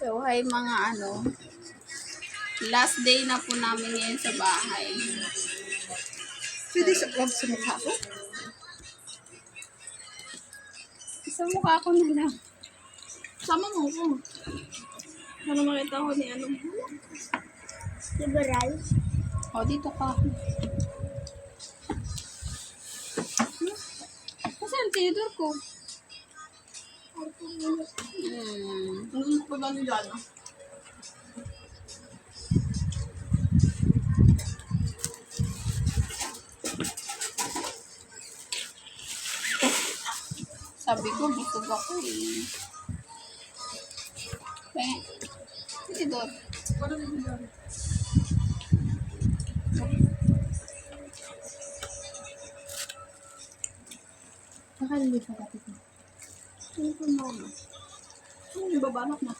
So, hi mga last day na po namin ngayon sa bahay. Pwede sa vlog sa mukha ko? Sa mukha ko na lang. Sama mo ko. Para makita ko ni Liberal. O, dito ka. Kasi ang tinidor ko. Ano pa ba ni Jana? Sabi ko, busog ako eh. Kaya, tinidor. Para ni Jana. Nakalimutan sa kapit mo. Ano ko mama? Ano yung babanat na?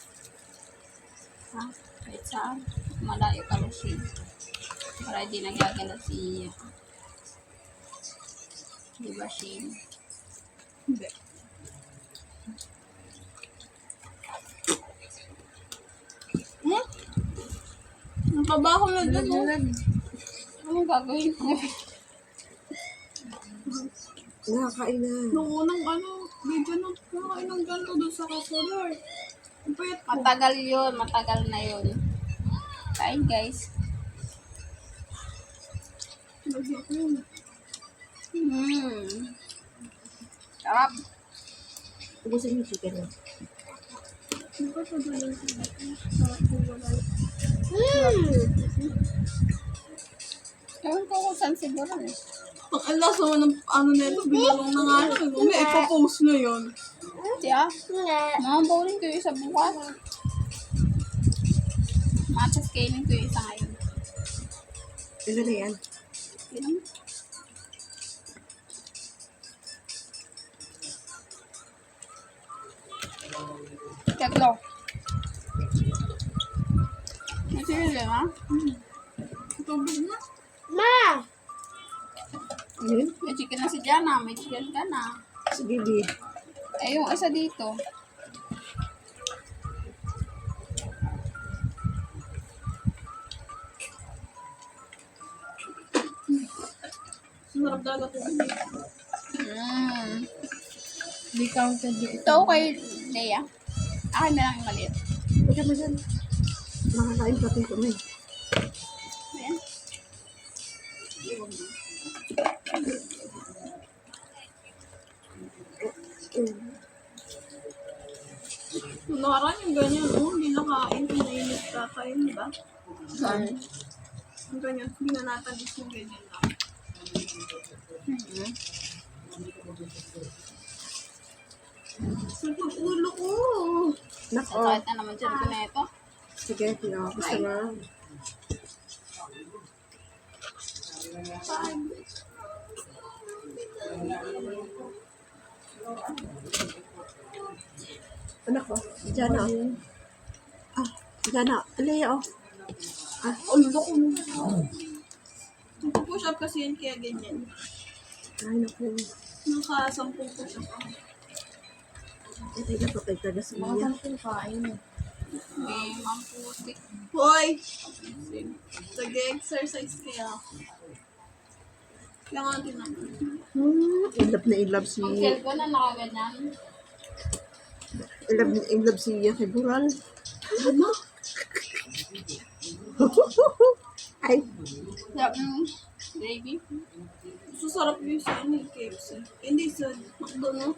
Ha? Kahit saan. Malayo ka rin siya. Para di nagagalaw si Iya. Di ba siya? Hindi. Ang trabaho na dyan mo. Anong gagawin ko? Nakakain na. Nung unang video na nakakain ng ganito doon sa kasolar. Ang payat ko. Matagal yun. Matagal na yun. Kain guys. Lagyan ko yun. Sarap. Ubusin yung chicken mo. Hindi ko sa doon sa kulay. Ewan ko kung saan siguro eh. Ang lasa mo ng nito, binalong na nga yun. May ipopost na yun. Tiya, mga bowling ko yung isa bukas. Matas kainin ko yung isa ngayon. Ano na yan? Yun. Tatlo. Masili ha? Tubig na. Ma! Yun? May chicken na si Jana. May chicken ka na. Si Bibi. Eh, yung isa dito. Sarap dagat yun. Di counted yun. Ito kay Leia. Akin na lang yung maliit. Pagka mo dyan. Makakain pati ko may. Ayan. Nakaraan yung ganyan, hindi nakain, pinainit kakain, di ba? Saan? Yung ganyan, hindi na natagis yung ganyan na. Sakit ulo ko. Nako. Kahit na naman dyan ko na ito. Sige, gusto nga. Anak ko, Jana. Jana, Alea, oh. Ulo ko. Nagpo-push up kasi yun kaya ganyan. Ay, naku. Naka-10 push up ako. Ito yung napapay taga sa niya. May mamputik. Hoy! Sige-exercise kaya ako. Kaya nga tinaman. In love si... Ang cellphone na nakaganyan. In love si Bural. Ano? Ay, Sarap ng gravy. Susarap yung sa KFC. Hindi sa McDo, no?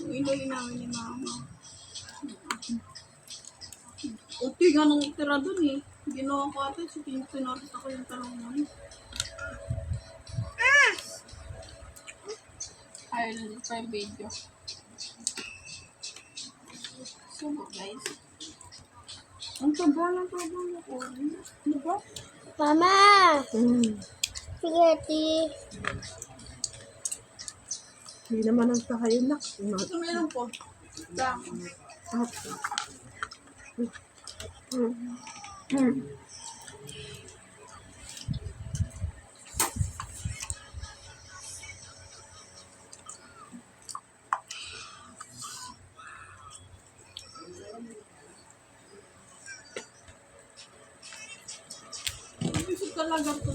Yung ilay namin ni Mama. Uti nga nung tira dun eh. Ginawa ko ata, so tinotis ako yung talong mo. Ayun, pa yung video. So, guys. Ang taba ng ko. Ano ba? Mama! Spaghetti. Hindi naman ang tayo nak. Ito meron po. Dami. talaga to.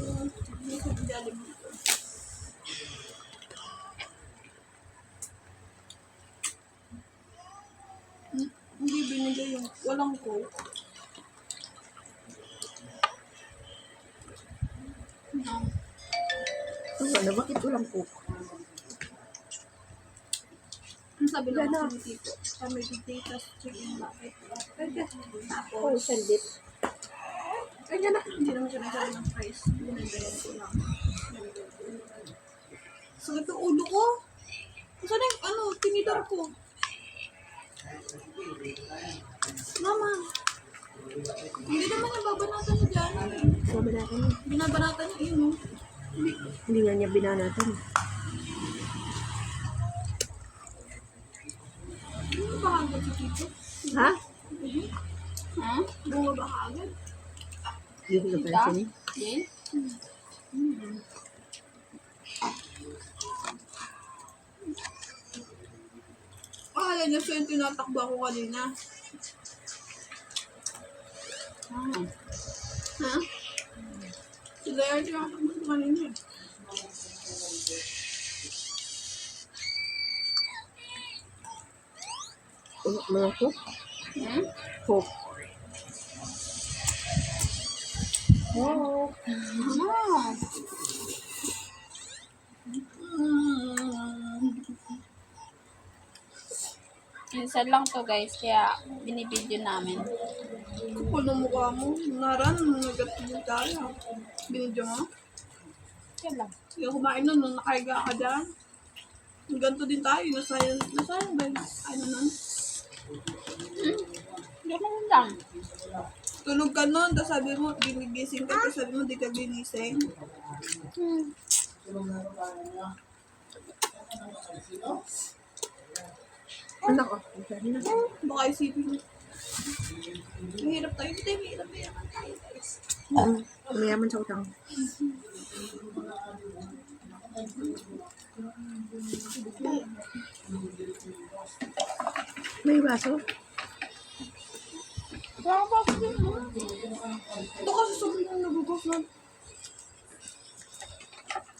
Hindi ko Jollibee to. Hindi binigay yung walang coke. No. Ano, bakit walang cook? Ang sabi lang ako ni Tito, kami ditatas chicken bakit? Oh, sandit. Kanya na. Hindi naman siya nagsabi ng price. Binigyan ko lang. Sakit ang ulo ko. Saan yung tinidor ko? Mama. Hindi naman yung babanatan niya dyan. Sabi natin. Binabanatan niya yun, oh. Hindi nga niya binanatan. Ano ba agad si Tito? Ha? Ha? Bunga ba agad? Hindi ko napansin eh. Jane? Yan yung yung tinatakbo ako kanina. Ah. Ha? Sila yung tinatakbo ko kanina. Mga cook? Hmm? Cook. Oh. Ah. Minsan lang to guys, kaya binibidyo namin. Kapal na mukha mo. Naran, nagatin tayo. Binidyo mo? Yan lang. Hindi ako kumain nun, nung nakahiga ka dyan. Ganto din tayo, nasayang ba yun? Ano nun? Ganun lang. Tulog ka nun, tapos sabi mo, ginigising ka, tapos sabi mo, di ka ginising. Hmm. Anak ko. Sorry na. Baka isipin mo. Mahirap tayo, hindi tayo mahirap na yaman tayo guys. Mayaman sa utang. May baso? Ito kasi sobrang nagugas na.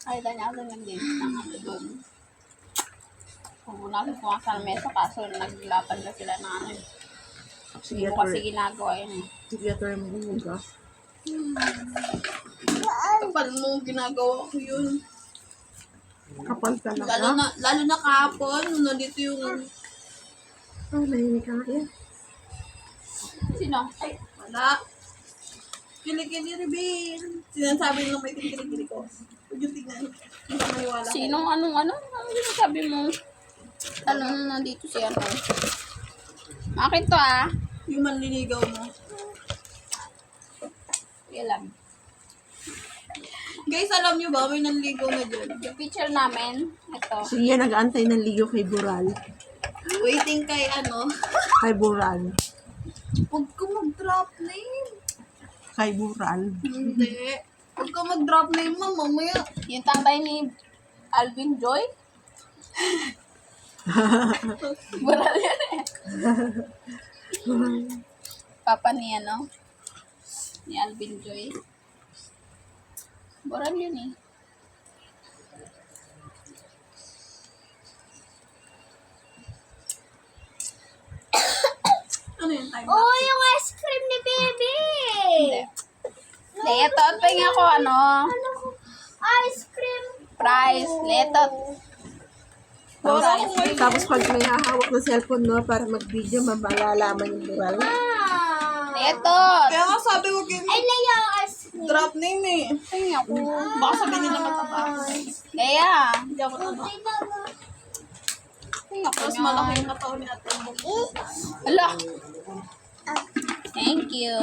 Ay, danyasan lang din ng ano doon. Kung natin kung sa mesa, kaso naglapan na sila ng ano. Sige, Hindi mo kasi ginagawa yun eh. Sige, ito yung magugas. Kapal mo ginagawa ko yun. Kapal talaga. Lalo na kahapon, nung nandito yung... Oh, nahinig ka nga yan. Sino? Ay, wala. Kilikili Rebin. Sinasabi nung may kilikili ko. Huwag yung tignan. Hindi ka maniwala. Sino? Anong ano? Ano sinasabi mo? Ano nandito si ano? Akin to ah. Yung manliligaw mo. Ilan? Guys, alam nyo ba, may nanligaw na dyan. Yung picture namin, ito. Siya nag-aantay ng ligaw kay Bural. Waiting kay Kay Bural. Huwag ko mag-drop name. Kay Bural. Hindi. Huwag ka mag-drop name mo, mamaya. Yung tatay ni Alvin Joy. Bural yan eh. Papa ni ano? Ni Alvin Joy. Bural yun eh. Ano yung time? Oh, yung ice cream ni Baby! Hindi. Hindi, ito nga ko ano. Ano ko? Ice cream! Price. Letot. Tapos pag may hahawak na cellphone no, para mag-video, mamalalaman yung Bural. Ah! Letot. Kaya nga sabi ko kayo Ay, Lea, ice cream! drop name eh. Tingnan ko. Baka sabihin nila mataba. Kaya. Hindi ako taba. Ay, baba. Tingnan ko Mas niya. malaki yung katawan ni Ate Bong. Hala. Thank you.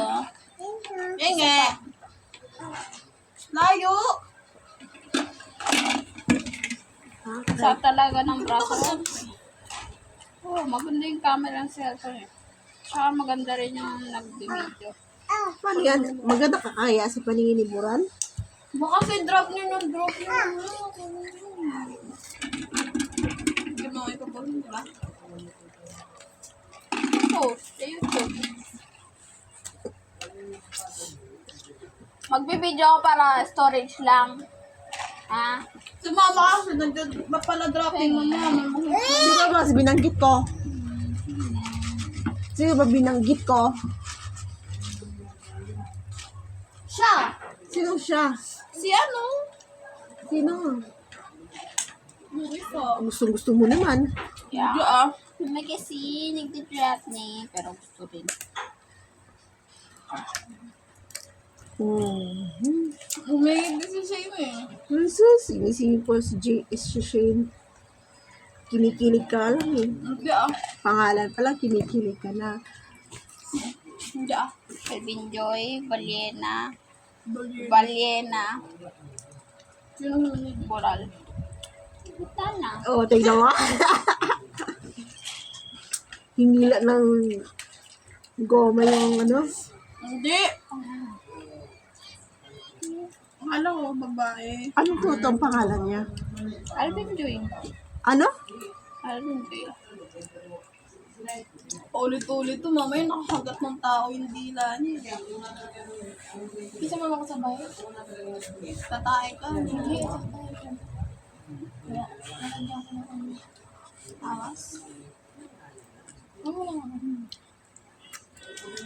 Yenge! Layo! Sa talaga ng braso ko. Oh, maganda yung camera ng cellphone eh. Saka maganda rin yung nag-video. Paano yan? Maganda kakaya sa paningin ni Bural? Baka si drop niyo ng drop niyo. Hindi mo ito po, di ba? Oh, sa YouTube. Magbibideo ako para storage lang. Ha? Si mama kasi nandiyan ba pala dropping mo mama. Sino ba binanggit ko? Sino ba binanggit ko? Siya! Sino siya? Si ano? Sino? Yung isa. Gusto mo naman. Yeah. Hindi ah. May kasi nagtitrat ni, pero gusto rin. Humingit din si Shane eh. Jesus, sinisingin po si Shane. Kinikilig ka lang eh. Hindi ah. Pangalan pa lang, kinikilig ka na. Hindi ah. Kelvin Joy, Baliena, Balier. Baliena, Sino naman yun? Boral. Puta na. Oo, tignan mo. Hinila ng goma yung ano. Hindi. Akala ko, babae. Anong totoong pangalan niya? Alvin Joy. Ano? Alvin Joy. Paulit-ulit to, mamaya nakahagat ng tao yung dila niya. Isa mo ako sa bahay? Tatay ka. Hindi, tatay ka. Kaya, nakagyan ko ng tawas. Ano lang ako?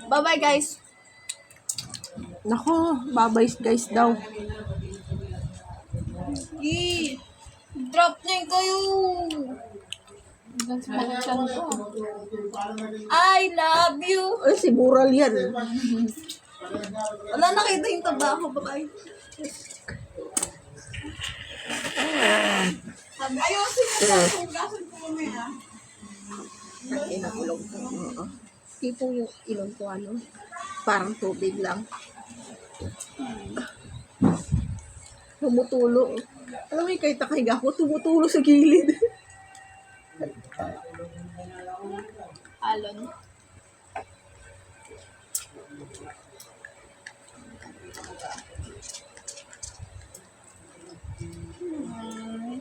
Bye-bye guys. Nako, babay guys daw. Sige. Drop niya kayo. I love you. Ay, si Bural yan. Wala nakita yung taba ko. Bye-bye. Ayusin mo sa hugasan ko mamaya. Inakulong ko. Oo. Tipo yung ilong ko ano, parang tubig lang. Tumutulo. Alam mo yung kahit nakahiga ako, tumutulo sa gilid. Alon.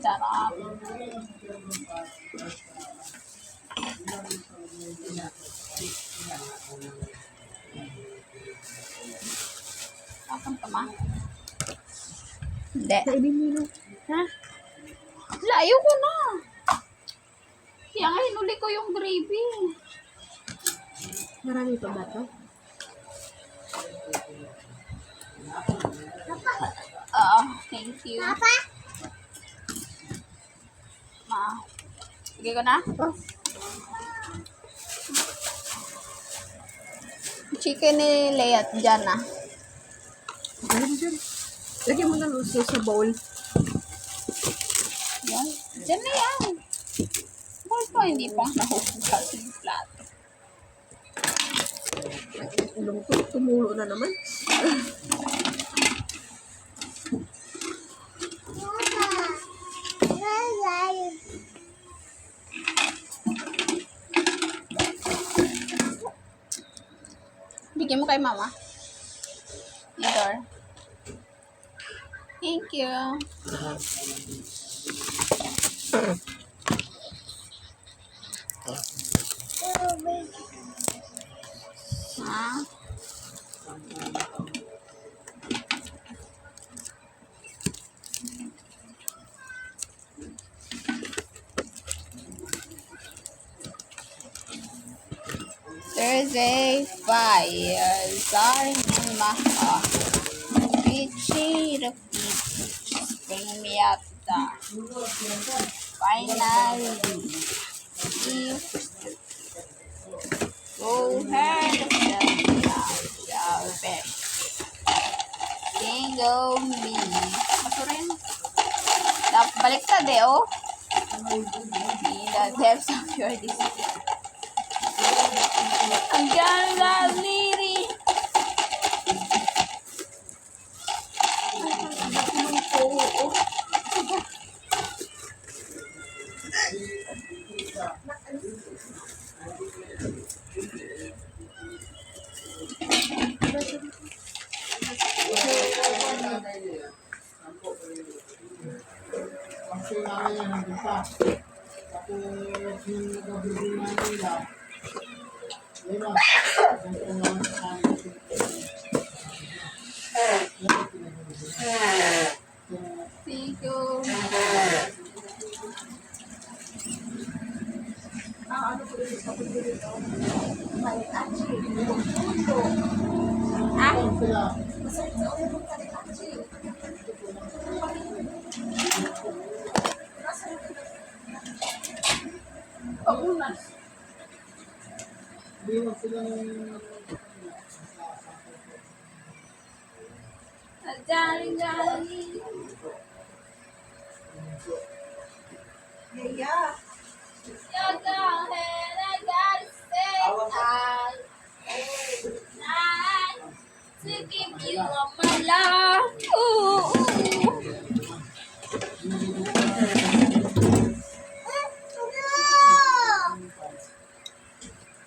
Sarap. Akan pa ma? Hindi. Kainin mo na. Ha? Wala, ayoko na. Kaya nga hinuli ko yung gravy. Marami pa ba ito? Thank you. Papa? Ma. Sige ko na. Oh, Chicken ni Leia dyan na. ano dyan? Lagyan mo na luso sa bowl. Yan. Dyan na yan. Bakit pa hindi pang nahuhugas yung plato? Ilong ko, tumulo na naman. Bigyan mo kay mama. Idor. Thank you. Ha? Thursday fires are in my heart. Reaching the peak, bring me up the dark. Finally, go ahead and tell your best. Single me. Basura yun. Baliktad eh, oh. In the depths of your desire. Ang ganda, Liri. Tiko. Paunas. Jolly. Yeah. You go ahead, I gotta say I to give you all my love. Ooh.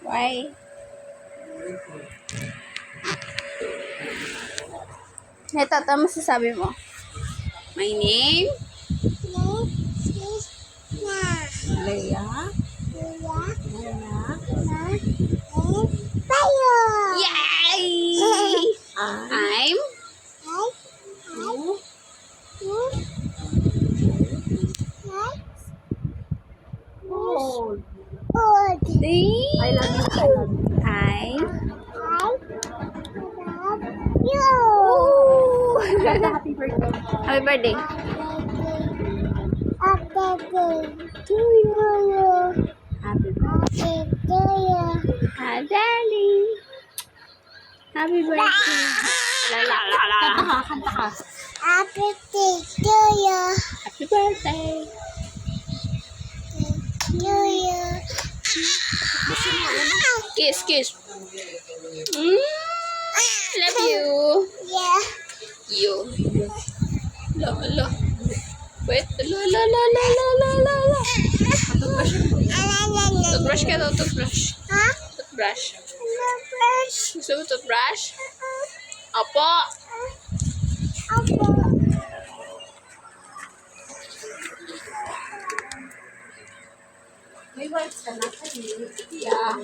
Why? Ito, ito masasabi mo. My name? Leia. Yay! I'm Oh. the I love you. I love you. Ooh. Happy birthday. Happy birthday. To you. Happy birthday. To you. Hi, darling. Happy birthday. La la la la. Kanta ka. Happy birthday to you. Happy birthday. To you. Kiss, kiss. Love you. Yeah. You. Lo, lo. Wait. Lo, lo, lo, lo, lo, lo, lo, lo. Toothbrush ka daw, toothbrush. Huh? Toothbrush. Brush. Gusto mo toothbrush? Opo. May wipes ka na. Yeah.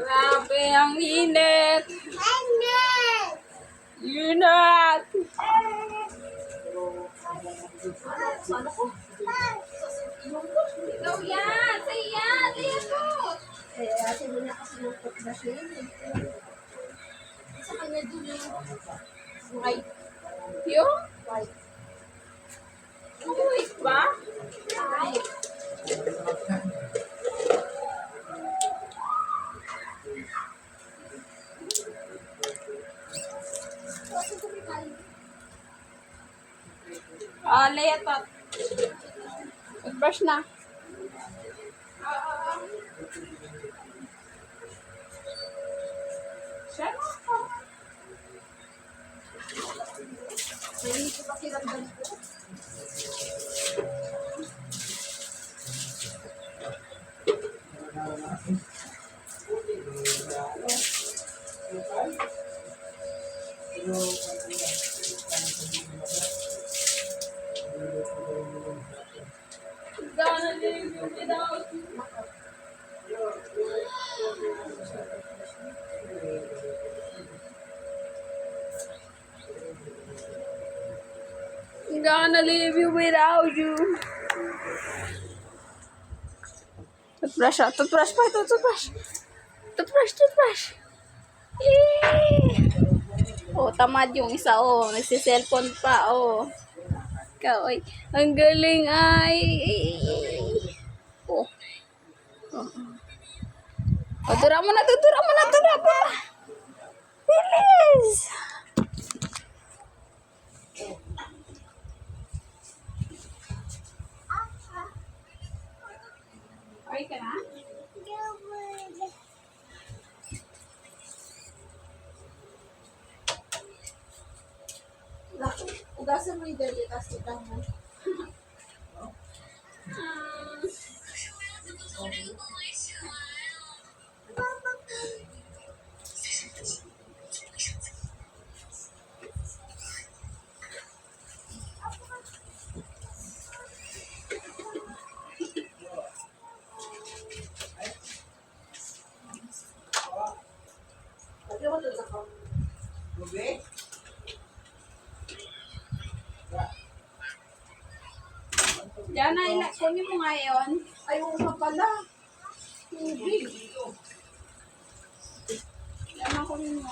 Grabe ang init. Init. Ikaw yan. Say yan. Say ako. Ate mo na kasi yung toothbrush na yun. Sa kanya dun yung white. Yung? White. Wait ba? Leia, tot. Toothbrush na. Shut up. Hindi ko pakiramdam ko. Gonna leave you without you. Gonna leave you without you. Toothbrush, ah. Toothbrush pa ito, toothbrush. Toothbrush. Oh, tamad yung isa, oh. Nagsiselfone pa, oh. Ikaw, ay. Ang galing, ay. Oh. Oh, tura mo na. Bilis. Okay ka na? Ugasan mo yung dali, tapos itang mo. Yana, kunin mo nga yun. Ayaw nga pala. Tubig. Yana, kunin mo.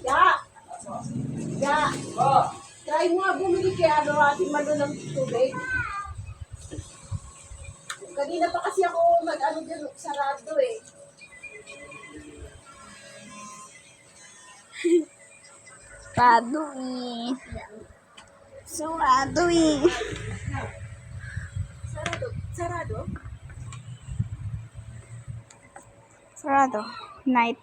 Ya. Ya. Try mo nga bumili kaya Ate Malo ng tubig. Kanina pa kasi ako mag-ano dyan, sarado eh. Sarado eh. Sarado eh. Sarado. Sarado? Sarado. Night.